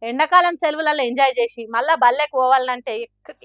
ఎండాకాలం సెలవులలో ఎంజాయ్ చేసి మళ్ళా బల్లెకి పోవాలంటే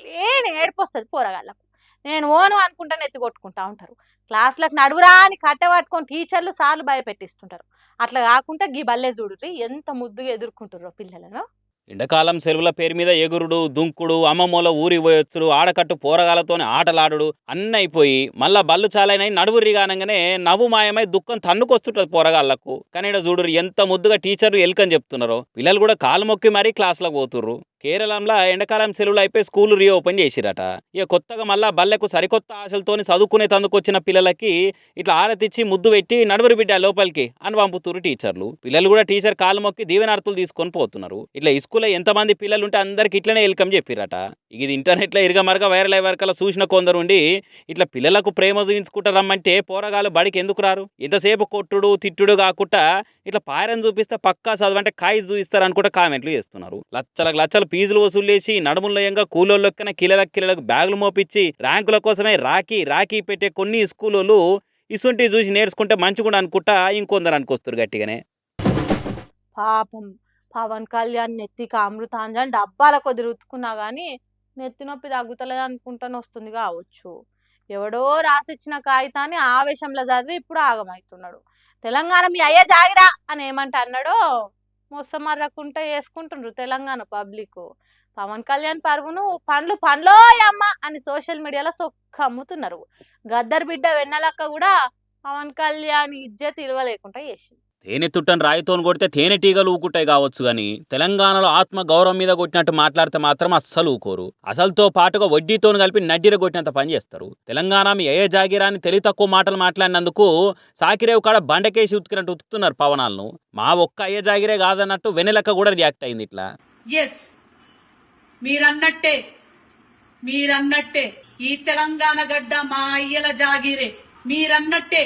లేని ఏడుపొస్తుంది పోరగాళ్ళకు. నేను ఓను అనుకుంటానే ఎత్తి కొట్టుకుంటా ఉంటారు. క్లాసులకు నడువురా అని కట్టె టీచర్లు సార్లు భయపెట్టిస్తుంటారు. అట్లా కాకుండా గీ బల్లె చూడుర్రి ఎంత ముద్దుగా ఎదుర్కొంటుర్రో పిల్లలను. ఎండాకాలం సెలవుల పేరు మీద ఎగురుడు దుంకుడు అమ్మమ్మోల ఊరి పోయొచ్చుడు ఆడకట్టు పోరగాలతోని ఆటలాడుడు అన్నీ అయిపోయి మళ్ళా బళ్ళు చాలైనాయి నడువుర్రి కానంగానే నవ్వు మాయమై దుఃఖం తన్నుకొస్తుంటుంది పోరగాళ్లకు. కానీ ఇక్కడ చూడురు ఎంత ముద్దుగా టీచర్లు ఎలుకని చెప్తున్నారో. పిల్లలు కూడా కాలు మొక్కి మరీ క్లాసులకు పోతుర్రు. కేరళంలో ఎండాకాలం సెలవులు అయిపోయి స్కూల్ రీఓపెన్ చేసిరట. ఇక కొత్తగా మళ్ళా బల్లెకు సరికొత్త ఆశలతోని చదువుకునే తందుకొచ్చిన పిల్లలకి ఇట్లా ఆరతిచ్చి ముద్దు పెట్టి నడువురు బిడ్డ లోపలికి అని పంపుతున్నారు టీచర్లు. పిల్లలు కూడా టీచర్ కాలు మొక్కి దీవెనార్తులు తీసుకొని పోతున్నారు. ఇట్లా స్కూల్లో ఎంతమంది పిల్లలు ఉంటే అందరికి ఇట్లనే వెల్కమ్ చెప్పిరట. ఇది ఇంటర్నెట్లో ఇరగమరగా వైరల్ అయ్యే వరకల్లా చూసిన కొందరు ఉండి ఇట్లా పిల్లలకు ప్రేమ చూయించుకుంటారు రమ్మంటే పోరగాలు బడికి ఎందుకు రారు? ఎంతసేపు కొట్టుడు తిట్టుడు కాకుండా ఇట్లా పాయరం చూపిస్తే పక్కా చదవంటే కాయి చూపిస్తారు అనుకుంటే కామెంట్లు చేస్తున్నారు. లచ్చలకు ఫీజులు వసూలు చేసి నడుములయంగా కూలోళ్ళొక్కన కిలలకు బ్యాగులు మోపించి ర్యాంకుల కోసమే రాఖీ పెట్టే కొన్ని స్కూళ్ళు ఇసుంటి చూసి నేర్చుకుంటే మంచిగా అనుకుంటా ఇంకొందరు అనుకొస్తారు గట్టిగానే. పాపం పవన్ కళ్యాణ్ నెత్తికి అమృతాంజన్ డబ్బాల కొద్ది రుతుకున్నా కానీ నెత్తి నొప్పి తగ్గుతలేదు అనుకుంటానే వస్తుంది కావచ్చు. ఎవడో రాసిచ్చిన కాగితాన్ని ఆవేశంలో చదివి ఇప్పుడు ఆగమవుతున్నాడు. తెలంగాణ మీ అయ్యే జాగిరా అని ఏమంటే అన్నాడో మొసమర్రకుంటే వేసుకుంటుండ్రు తెలంగాణ పబ్లిక్. పవన్ కళ్యాణ్ పరువును పండ్లో అమ్మ అని సోషల్ మీడియాలో సొక్క అమ్ముతున్నారు. గద్దర్ బిడ్డ వెన్నెలక్క కూడా పవన్ కళ్యాణ్ ఇజ్జత్ ఇలువ లేకుండా చేసింది. తేనె తుట్టని రాయితోని కొడితే తేనెటీగలు ఊకుంటాయి కావచ్చు కానీ తెలంగాణలో ఆత్మ గౌరవం మీద కొట్టినట్టు మాట్లాడితే మాత్రం అస్సలు ఊకోరు. అసలుతో పాటుగా వడ్డీతోని కలిపి నడ్డిర కొట్టినంత పని చేస్తారు. తెలంగాణ మీ ఏ జాగిరాని తెలివి తక్కువ మాటలు మాట్లాడినందుకు సాకిరేవు కాడ బండకేసి ఉతికినట్టు ఉతుకుతున్నారు పవనాలను. మా ఒక్క అయ్యే జాగిరే కాదన్నట్టు వెనెలక్క కూడా రియాక్ట్ అయింది ఇట్లా. ఎస్ మీరన్నట్టే ఈ తెలంగాణ గడ్డ మా అయ్యల జాగిరే. మీరన్నట్టే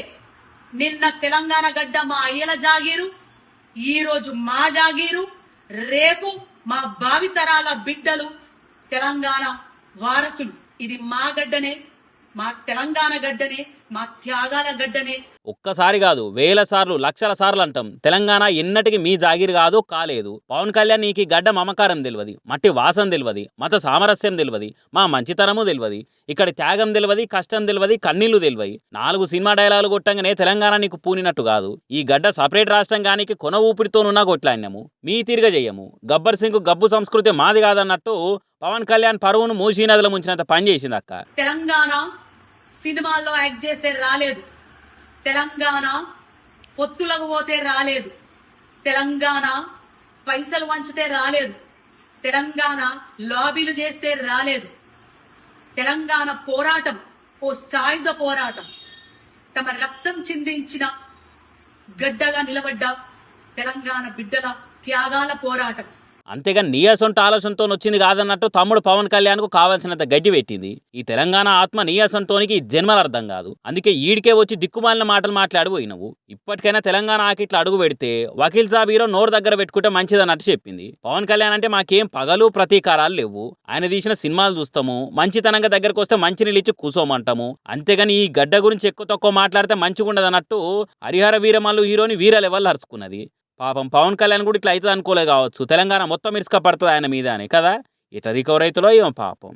నిన్న తెలంగాణ గడ్డ మా అయ్యల జాగీరు, ఈ రోజు మా జాగీరు, రేపు మా భావితరాల బిడ్డలు తెలంగాణ వారసులు. ఇది మా గడ్డనే, మా తెలంగాణ గడ్డనే, మా త్యాగాల గడ్డనే. ఒక్కసారి కాదు వేల సార్లు లక్షల సార్లు అంటాం తెలంగాణ ఎన్నటికి మీ జాగిరి కాదు కాలేదు. పవన్ కళ్యాణ్ నీకు గడ్డ మమకారం తెలియదు, మట్టి వాసన తెలియదు, మత సామరస్యం తెలియదు, మా మంచితనము తెలియదు, ఇక్కడ త్యాగం తెలియదు, కష్టం తెలియదు, కన్నీళ్లు తెలియదు. 4 సినిమా డైలాగులు కొట్టంగానే తెలంగాణ నీకు పూనినట్టు కాదు. ఈ గడ్డ సపరేట్ రాష్ట్రం గానికి కొన ఊపిరితోనున్నా కొట్లాడినాము, మీ తీరుగా చెయ్యము. గబ్బర్ సింగ్ గబ్బు సంస్కృతి మాది కాదన్నట్టు పవన్ కళ్యాణ్ పరువును మూసీ నదిలో ముంచినంత పని చేసింది అక్క. తెలంగాణ సినిమాల్లో యాక్ట్ చేస్తే రాలేదు, తెలంగాణ పొత్తులకు పోతే రాలేదు, తెలంగాణ పైసలు వంచితే రాలేదు, తెలంగాణ లాబీలు చేస్తే రాలేదు. తెలంగాణ పోరాటం ఓ సాయుధ పోరాటం. తమ రక్తం చిందించిన గడ్డగా నిలబడ్డ తెలంగాణ బిడ్డల త్యాగాల పోరాటం. అంతేగా నీ అసొంట ఆలోచనతో వచ్చింది కాదన్నట్టు తమ్ముడు పవన్ కళ్యాణ్కు కావాల్సినంత గడ్డి పెట్టింది. ఈ తెలంగాణ ఆత్మ నీ అసొంటోనికి జన్మల అర్థం కాదు. అందుకే ఈడికే వచ్చి దిక్కుమాలిన మాటలు మాట్లాడిపోయినవు. ఇప్పటికైనా తెలంగాణ ఆకిట్లా అడుగు పెడితే వకీల్ సాబ్ హీరో నోరు దగ్గర పెట్టుకుంటే మంచిదన్నట్టు చెప్పింది. పవన్ కళ్యాణ్ అంటే మాకేం పగలు ప్రతీకారాలు లేవు, ఆయన తీసిన సినిమాలు చూస్తాము, మంచితనంగా దగ్గరకు వస్తే మంచినీళ్ళు ఇచ్చి కూసోమంటాము. అంతేగాని ఈ గడ్డ గురించి ఎక్కువ తక్కువ మాట్లాడితే మంచిగా ఉండదన్నట్టు హరిహర వీరమల్లు హీరోని వీర లెవెల్ అరుచుకున్నది. పాపం పవన్ కళ్యాణ్ కూడా ఇట్లా అవుతుంది అనుకోలే కావచ్చు, తెలంగాణ మొత్తం ఇసుక పడుతుంది ఆయన మీద అని కదా. ఇట్లా రికవర్ అవుతుందో ఏమో పాపం.